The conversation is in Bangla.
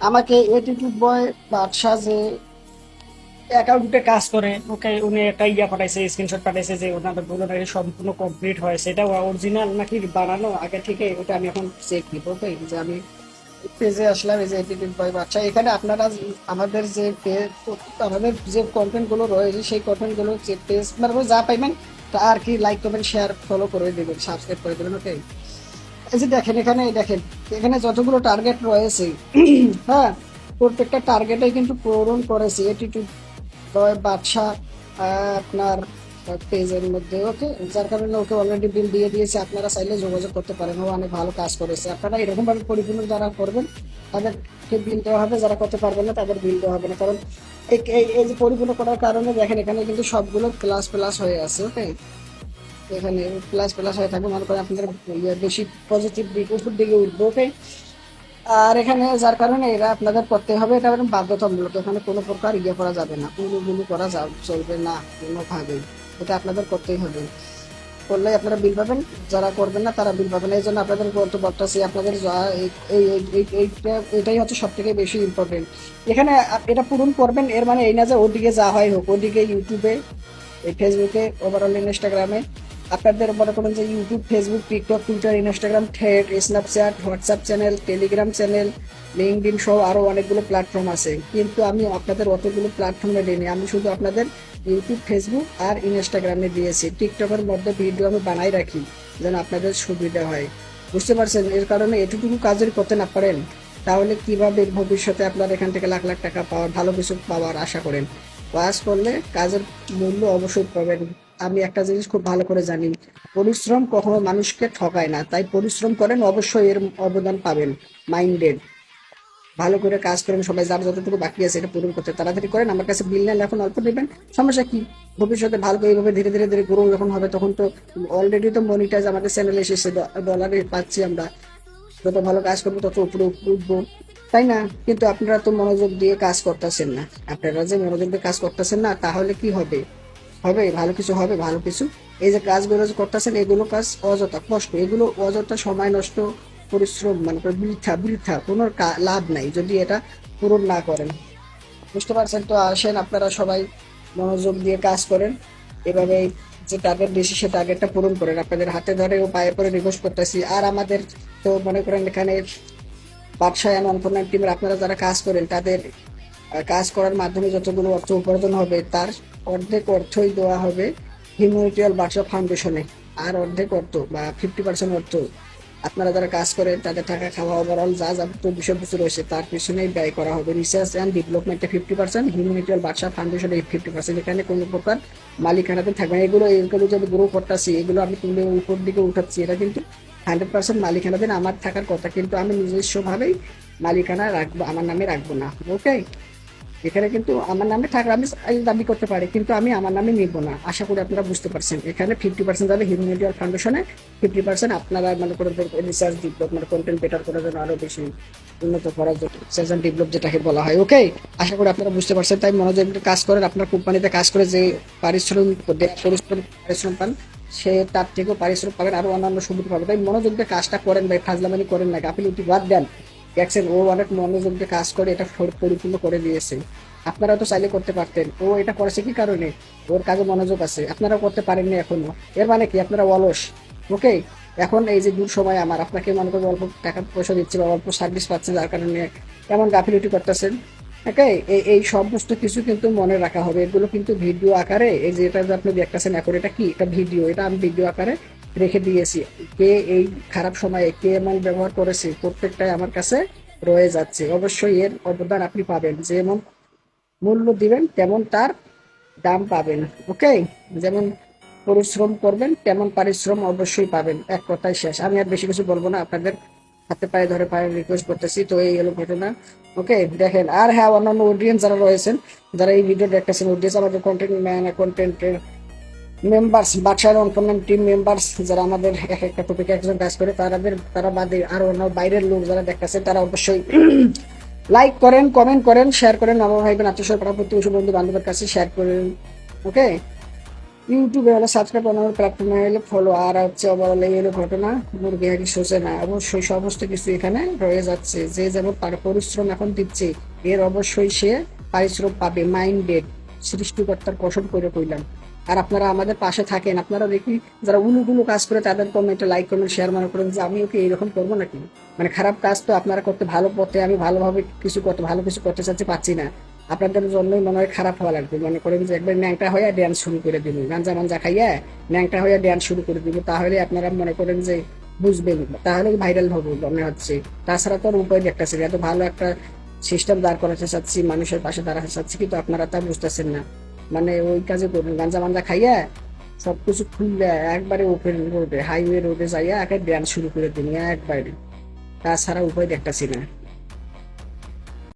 আমাকে এটিটিউড বয় বাদশা যে অ্যাকাউন্টে কাজ করে, ওকে উনি একটা পাঠাইছে, স্ক্রিনশট পাঠাইছে যে ওনাদের গুলো নাকি সম্পূর্ণ কমপ্লিট হয়, সেটা অরিজিনাল নাকি বানানো আগে থেকে, ওটা আমি এখন চেক দিব। ওকে, যে আমি পেজে আসলাম, এই যে এটিটিউড বয় বাদশা, এখানে আপনারা আমাদের যে আমাদের যে কন্টেন্ট গুলো রয়েছে সেই কন্টেন্ট গুলো যে পেজ মানে যা পাইবেন তা আর কি লাইক করবেন, শেয়ার ফলো করে দেবেন, সাবস্ক্রাইব করে দেবেন। ওকে, এই যে দেখেন, এখানে দেখেন, এখানে যতগুলো টার্গেট রয়েছে হ্যাঁ, প্রত্যেকটা টার্গেটে কিন্তু পূরণ করেছে এটিটিউড বাদশা আপনার পেজের মধ্যে। ওকে, যার কারণে ওকে অলরেডি বিল দিয়ে দিয়েছে, আপনারা চাইলে যোগাযোগ করতে পারেন, ও অনেক ভালো কাজ করেছে। আপনারা এরকম ভাবে পরিপূর্ণ যারা করবেন তাদেরকে বিল দেওয়া হবে, যারা করতে পারবেন না তাদের বিল দেওয়া হবে না, কারণ এই যে পরিপূর্ণ করার কারণে দেখেন এখানে কিন্তু সবগুলো প্লাস প্লাস হয়ে আছে। ওকে, এখানে প্লাস প্লাস হয়ে থাকবে, মনে করেন আপনাদের বেশি পজিটিভ দিক উপর দিকে উঠবে। ওকে, আর এখানে যার কারণে এরা আপনাদের করতে হবে, এটা বাধ্যতামূলক, এখানে কোনো প্রকার করা যাবে না, উলুগুলু করা চলবে না কোনোভাবেই, এটা আপনাদের করতেই হবে। করলে আপনারা বিল পাবেন, যারা করবেন না তারা বিল পাবেন। এই জন্য আপনাদের বলতে বলতেছি, আপনাদের এটাই হচ্ছে সব থেকে বেশি ইম্পর্টেন্ট। এখানে এটা পূরণ করবেন, এর মানে এই না যে ওদিকে যা হয় হোক, ওদিকে ইউটিউবে, এই ফেসবুকে, ওভারঅল ইনস্টাগ্রামে, আপনাদের মনে করেন যে YouTube, Facebook, TikTok, Twitter, Instagram, thread, Snapchat, WhatsApp channel, Telegram channel, LinkedIn সহ আরও অনেকগুলো প্ল্যাটফর্ম আছে, কিন্তু আমি আপনাদের অতগুলো প্ল্যাটফর্মে দিইনি, আমি শুধু আপনাদের ইউটিউব, ফেসবুক আর ইনস্টাগ্রামে দিয়েছি। টিকটকের মধ্যে ভিডিও আমি বানাই রাখি যেন আপনাদের সুবিধা হয়, বুঝতে পারছেন? এর কারণে এটুকু কাজের করতে না পারেন তাহলে কিভাবে ভবিষ্যতে আপনার এখান থেকে লাখ লাখ টাকা পাওয়ার, ভালো কিছু পাওয়ার আশা করেন? কাজ করলে কাজের মূল্য অবশ্যই পাবেন। আমি একটা জিনিস খুব ভালো করে জানি, পরিশ্রম কখনো মানুষকে ঠকায় না, তাই পরিশ্রম করেন, অবশ্যই এর অবদান পাবেন। মাইন্ডেড, ভালো করে কাজ করেন সবাই, যার যতটুকু বাকি আছে এটা পূরণ করতে তাড়াতাড়ি করেন। আমার কাছে বিল নেন, এখন অল্প দেবেন, সমস্যা কি? ভবিষ্যতে ভালো করে এইভাবে ধীরে ধীরে ধীরে গ্রো যখন হবে, তখন তো অলরেডি তো মনিটাইজ আমাদের চ্যানেলে এসেছে, ডলারে পাচ্ছি আমরা, যত ভালো কাজ করবো তত উপরে উপরে উঠবো, তাই না? কিন্তু আপনারা তো মনোযোগ দিয়ে কাজ করতেছেন না, আপনারা যে মনোযোগ দিয়ে কাজ করতেছেন না, তাহলে কি হবে? হবে ভালো কিছু? হবে ভালো কিছু? এই যে কাজগুলো যে করতেছেন, এগুলো কাজ অযথা কষ্ট, এগুলো অযথা সময় নষ্ট, পরিশ্রম, মানে বৃথা বৃথা, কোনো লাভ নাই যদি এটা পূরণ না করেন, বুঝতে পারছেন? তো আসেন আপনারা সবাই মনোযোগ দিয়ে কাজ করেন, এভাবে যে টার্গেট বেশি সে টার্গেটটা পূরণ করেন, আপনাদের হাতে ধরে ও পায়ে পরে রিকোয়েস্ট করতেছি। আর আমাদের তো মনে করেন এখানে বাদশায়ান অনলাইন টিমের আপনারা যারা কাজ করেন, তাদের কাজ করার মাধ্যমে যতগুলো অর্থ উপার্জন হবে তার অর্ধেক অর্থই দেওয়া হবে হিউম্যানিটেরিয়াল বাদশা ফাউন্ডেশনে, আর অর্ধেক অর্থ বা 50% অর্থ আপনারা যারা কাজ করেন তাদের টাকা খাওয়া, ওভারঅল যা যাবতীয় বিষয়বস্তু রয়েছে তার পিছনেই ব্যয় করা হবে। রিসার্চ অ্যান্ড ডেভেলপমেন্টে 50%, হিউম্যানিটেরিয়াল বাদশা ফাউন্ডেশনে 50%, এখানে কোনো প্রকার মালিকানাতে থাকবে না। এগুলো যদি গ্রো করতেছি, এগুলো আমি তুলে উপর দিকে উঠাচ্ছি, এটা কিন্তু 100% মালিকানাধীন আমার থাকার কথা, কিন্তু আমি নিজস্বভাবেই মালিকানা রাখবো, আমার নামে রাখবো না। ওকে, এখানে কিন্তু আমার নামে থাকলে আমি দাবি করতে পারি, কিন্তু আমি আমার নামে নিব না। আশা করি আপনারা বুঝতে পারছেন। এখানে 50% যাবে হিউম্যানিটেরিয়াল ফাউন্ডেশনে, 50% আপনারা মনে করেন রিসার্চ ডেভেলপমেন্ট, কন্টেন্ট বেটার করার জন্য, আরো বেশি উন্নত করার জন্য, রিসার্চ অ্যান্ড ডেভেলপ যেটাকে বলা হয়। ওকে, আশা করি আপনারা বুঝতে পারছেন। তাই মনোযোগ দিয়ে কাজ করেন, আপনার কোম্পানিতে কাজ করে যে পারিশ্রম পান, সে তার থেকেও পারিশ্রম পাবেন, আরো অন্যান্য সুবিধা পাবেন। তাই মনোযোগ দিয়ে কাজটা করেন ভাই, ফাজলামানি করেন না, গাফিলতি বাদ দেন। দেখছেন ও অনেক মনোযোগ দিয়ে কাজ করে এটা পরিপূর্ণ করে দিয়েছে, আপনারা তো চাইলে করতে পারতেন। ও এটা করেছে কি কারণে? ওর কাজে মনোযোগ আছে, আপনারা করতে পারেননি এখনো, এর মানে কি? আপনারা অলস। ওকে, এখন এই যে দূর সময় আমার আপনাকে মনে করবো অল্প টাকা পয়সা দিচ্ছে বা অল্প সার্ভিস পাচ্ছেন, যার কারণে এমন গাফিলতি করতেছেন। ওকে, এই সমস্ত কিছু কিন্তু মনে রাখা হবে, এগুলো কিন্তু ভিডিও আকারে, এই যে এটা যে আপনি দেখতেছেন এখন, এটা কি? এটা ভিডিও, এটা আমি ভিডিও আকারে রেখে দিয়েছি। কে এই খারাপ সময়ে কে এমন ব্যবহার করেছে প্রত্যেকটাই আমার কাছে রয়ে যাচ্ছে। অবশ্যই এর অবদান আপনি পাবেন, যেমন মূল্য দিবেন তেমন তার দাম পাবেন। ওকে, যেমন পরিশ্রম করবেন তেমন পারিশ্রম অবশ্যই পাবেন, এক কথায় শেষ। আমি আর বেশি কিছু বলবো না, আপনাদের হাতে পায়ে ধরে পায়ে রিকোয়েস্ট করতেছি। তো এই হলো ঘটনা। ওকে, দেখেন। আর হ্যাঁ, অন্যান্য অডিয়েন্স যারা রয়েছেন, যারা এই ভিডিও দেখতেছেন, অডিয়েন্স আমাদের কন্টেন্ট কন্টেন্টের মেম্বার্স, বাদশার অনলাইন টিম মেম্বার্স, যারা আমাদের এক একটা টপিকে একজন কাজ করে, তারা বাদে আরো অন্য বাইরের লোক যারা দেখতেছেন, তারা অবশ্যই লাইক করেন, কমেন্ট করেন, শেয়ার করেন, আমার ভাই বোন, আত্মীয় পাড়া প্রতিবেশী, বন্ধু বান্ধবের কাছে শেয়ার করেন। ওকে, ইউটিউবে হলে সাবস্ক্রাইব বানানোর প্ল্যাটফর্মে হলে ফলো, আর হচ্ছে ওভারঅল এই হলো ঘটনা। মুরগি হাঁড়ি সোচে না, অবশ্যই সমস্ত কিছু এখানে রয়ে যাচ্ছে। যে যেমন পরিশ্রম এখন দিচ্ছে, এর অবশ্যই সে পারিশ্রম পাবে। মাইন্ডেড, সৃষ্টিকর্তার কসম করে কইলাম। আর আপনারা আমাদের পাশে থাকেন, আপনারা দেখি যারা উলুগুলো কাজ করে তাদের কমেন্টে লাইক কমেন্ট শেয়ার মনে করেন যে আমি ওকে এইরকম করবো নাকি। মানে খারাপ কাজ তো আপনারা করতে ভালো পথে, আমি ভালোভাবে কিছু করতে ভালো কিছু করতে চাচ্ছি, পাচ্ছি না। আপনাদের জন্যই মনে হয় খারাপ হওয়া লাগবে। মনে করেন যে একবার ন্যাংটা হইয়া ড্যান্স শুরু করে দিল, গাঞ্জা মাঞ্জা খাইয়া ন্যাংটা হইয়া ড্যান্স শুরু করে দিল, তাহলে আপনারা মনে করেন যে বুঝবেন, তাহলে ভাইরাল হবে মনে হচ্ছে। তাছাড়া তো আর উপায় দেখতেছি, এত ভালো একটা সিস্টেম দাঁড় করাতে চাচ্ছি, মানুষের পাশে দাঁড়াতে চাচ্ছি, কিন্তু আপনারা তা বুঝতেছেন না। মানে ওই কাজে করবেন, গাঞ্জা মাঞ্জা খাইয়া সবকিছু খুললে একবারে ওপেন রোডে, হাইওয়ে রোডে যাইয়া একে ড্যান্স শুরু করে দিন একবারে। তাছাড়া উপায় দেখতেছি না।